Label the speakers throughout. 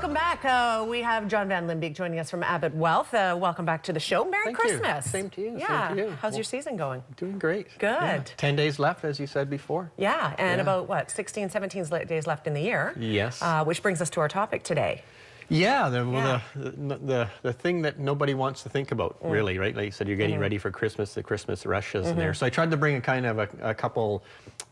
Speaker 1: Welcome back. We have John Van Limbeek joining us from Abbott Wealth. Welcome back to the show. Merry Christmas.
Speaker 2: You. Same to you.
Speaker 1: Yeah.
Speaker 2: Same to you.
Speaker 1: How's your season going?
Speaker 2: Doing great.
Speaker 1: Good.
Speaker 2: Yeah. 10 days left, as you said before.
Speaker 1: Yeah, and about, what, 16, 17 days left in the year?
Speaker 2: Yes.
Speaker 1: Which brings us to our topic today.
Speaker 2: Yeah, the thing that nobody wants to think about, really, right? Like you said, you're getting ready for Christmas, the Christmas rush is in there. So I tried to bring a kind of a couple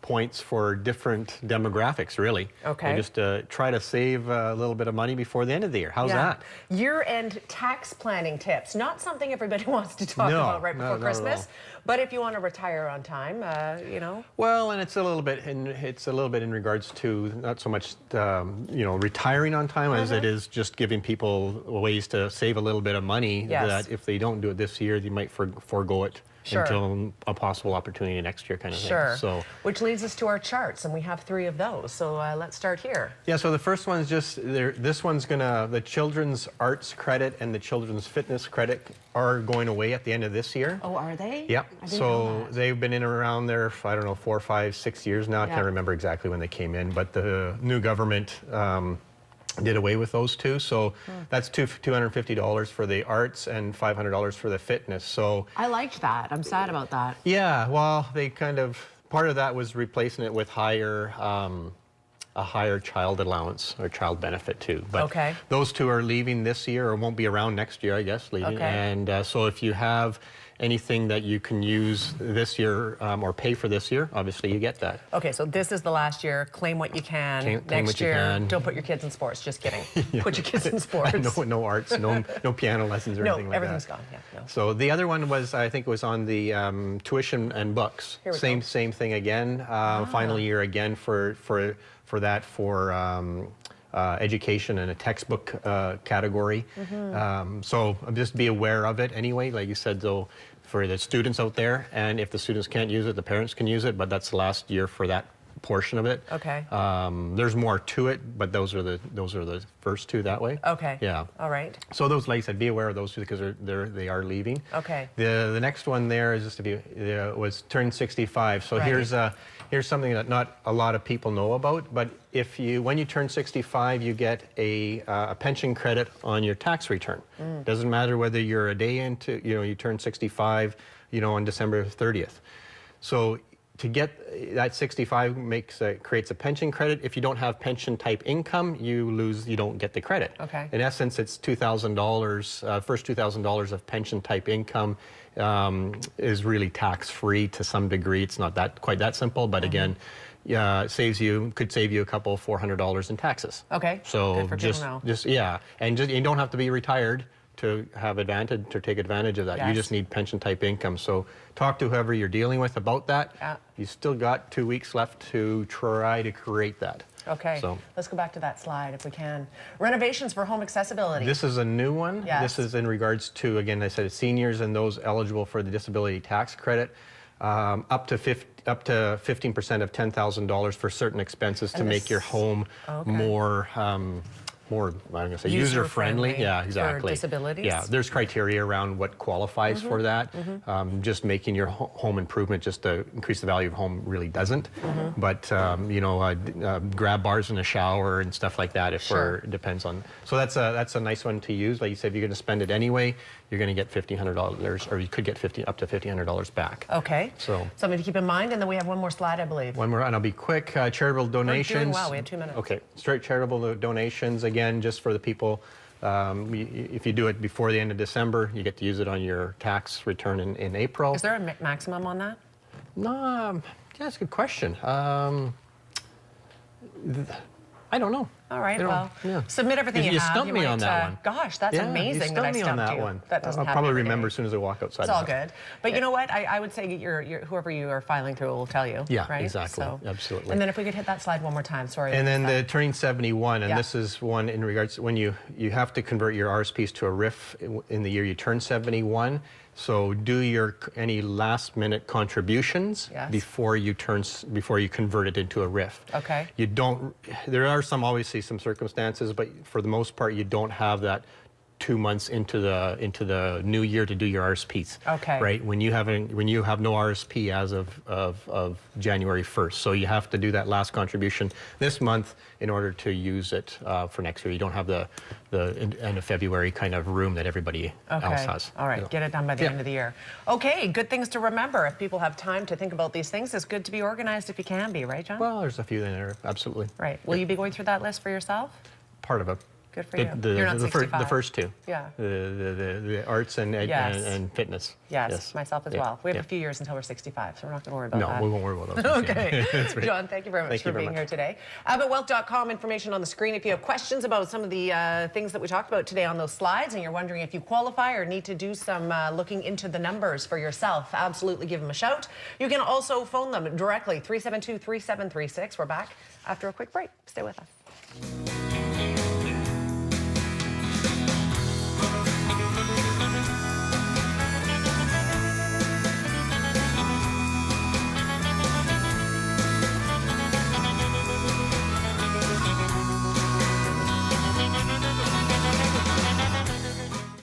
Speaker 2: points for different demographics, really.
Speaker 1: Okay.
Speaker 2: And just try to save a little bit of money before the end of the year. How's that?
Speaker 1: Year-end tax planning tips. Not something everybody wants to talk about right before Christmas, but if you want to retire on time, you know.
Speaker 2: Well, and it's a little bit in regards to not so much you know, retiring on time as it is just giving people ways to save a little bit of money that if they don't do it this year, they might forego it until a possible opportunity next year, kind of thing. So,
Speaker 1: which leads us to our charts, and we have 3 of those. So let's start here.
Speaker 2: Yeah. So the first one is just this one's the children's arts credit and the children's fitness credit are going away at the end of this year.
Speaker 1: Oh, are they?
Speaker 2: Yep. So they've been in around there for, I don't know, 4, 5, 6 years now. I can't remember exactly when they came in, but the new government did away with those two, so that's $250 for the arts and $500 for the fitness. So
Speaker 1: I liked that. I'm sad about that.
Speaker 2: Yeah, well, they kind of part of that was replacing it with a higher child allowance or child benefit too. But those two are leaving this year or won't be around next year, I guess, leaving. And so if you have anything that you can use this year or pay for this year, obviously you get that.
Speaker 1: Okay, so this is the last year. Claim what you can.
Speaker 2: Claim
Speaker 1: next year, don't put your kids in sports. Just kidding. Put your kids in sports.
Speaker 2: No arts, no piano lessons or anything like that.
Speaker 1: No, everything's gone. Yeah, no.
Speaker 2: So the other one was, I think it was on the tuition and books. Same thing again. Final year again for education and a textbook category. So just be aware of it anyway. Like you said, though, for the students out there, and if the students can't use it, the parents can use it, but that's the last year for that portion of it.
Speaker 1: Okay.
Speaker 2: There's more to it, but those are the first two that way.
Speaker 1: Okay.
Speaker 2: Yeah.
Speaker 1: All right.
Speaker 2: So those, like I said, be aware of those two because they are leaving.
Speaker 1: Okay.
Speaker 2: The next one there is just to be was turn 65. So here's something that not a lot of people know about, but when you turn 65, you get a pension credit on your tax return. Doesn't matter whether you're a day into, you turn 65, on December 30th. So to get that 65 creates a pension credit. If you don't have pension type income, you don't get the credit.
Speaker 1: Okay.
Speaker 2: In essence, it's $2,000, first $2,000 of pension type income is really tax free to some degree. It's not quite that simple, but again, could save you a couple $400 in taxes.
Speaker 1: Okay.
Speaker 2: So
Speaker 1: good for people to know.
Speaker 2: and you don't have to be retired to have take advantage of that.
Speaker 1: Yes.
Speaker 2: You just need pension type income. So talk to whoever you're dealing with about that.
Speaker 1: Yeah.
Speaker 2: You still got 2 weeks left to try to create that.
Speaker 1: Okay,
Speaker 2: so
Speaker 1: let's go back to that slide if we can. Renovations for home accessibility.
Speaker 2: This is a new one.
Speaker 1: Yes.
Speaker 2: This is in regards to, again, I said seniors and those eligible for the disability tax credit. Up to 15% of $10,000 for certain expenses to make your home more I'm going to say user-friendly. Yeah, exactly.
Speaker 1: For disabilities?
Speaker 2: Yeah, there's criteria around what qualifies for that. Just making your home improvement just to increase the value of home really doesn't. But, grab bars in the shower and stuff like that it depends on. So that's a nice one to use. Like you said, if you're going to spend it anyway, you're going to get $1,500, or you could get up to $1,500 back. Okay. So something to keep in mind, and then we have one more slide, I believe. One more, and I'll be quick. Charitable donations.
Speaker 1: We're doing well. We have 2 minutes.
Speaker 2: Okay. Straight charitable donations. Again, just for the people, if you do it before the end of December, you get to use it on your tax return in April.
Speaker 1: Is there a maximum on that?
Speaker 2: No, that's a good question. I don't know.
Speaker 1: All right, well, submit everything you have.
Speaker 2: You stumped me on that one.
Speaker 1: Gosh, that's amazing that I stumped you.
Speaker 2: On that one.
Speaker 1: That doesn't
Speaker 2: I'll
Speaker 1: happen
Speaker 2: probably
Speaker 1: every
Speaker 2: remember
Speaker 1: day.
Speaker 2: as soon as I walk outside.
Speaker 1: It's all good. But you know what? I would say whoever you are filing through will tell you.
Speaker 2: Yeah,
Speaker 1: right?
Speaker 2: exactly.
Speaker 1: So,
Speaker 2: absolutely.
Speaker 1: And then if we could hit that slide one more time. Sorry.
Speaker 2: And then the turning 71, and this is one in regards to when you have to convert your RSPs to a RIF in the year you turn 71. So do any last minute contributions before you convert it into a RIF.
Speaker 1: Okay.
Speaker 2: There are obviously some circumstances, but for the most part you don't have that 2 months into the new year to do your RSPs.
Speaker 1: Okay.
Speaker 2: Right, when you have no RSP as of January 1st, so you have to do that last contribution this month in order to use it for next year. You don't have the end of February kind of room that everybody else has.
Speaker 1: All right,
Speaker 2: You know.
Speaker 1: get it done by the end of the year. Okay, good things to remember. If people have time to think about these things, it's good to be organized if you can be, right, John?
Speaker 2: Well, there's a few in there, absolutely.
Speaker 1: Right. Will you be going through that list for yourself?
Speaker 2: Part of it.
Speaker 1: Good for you. You're not 65.
Speaker 2: The first two.
Speaker 1: Yeah.
Speaker 2: The arts and fitness.
Speaker 1: Yes, myself as well. We have a few years until we're 65, so we're not going to worry about that.
Speaker 2: No, we won't worry about those.
Speaker 1: Okay.
Speaker 2: Right.
Speaker 1: John, thank you very much for being here today. AbbottWealth.com, information on the screen. If you have questions about some of the things that we talked about today on those slides and you're wondering if you qualify or need to do some looking into the numbers for yourself, absolutely give them a shout. You can also phone them directly, 372-3736. We're back after a quick break. Stay with us.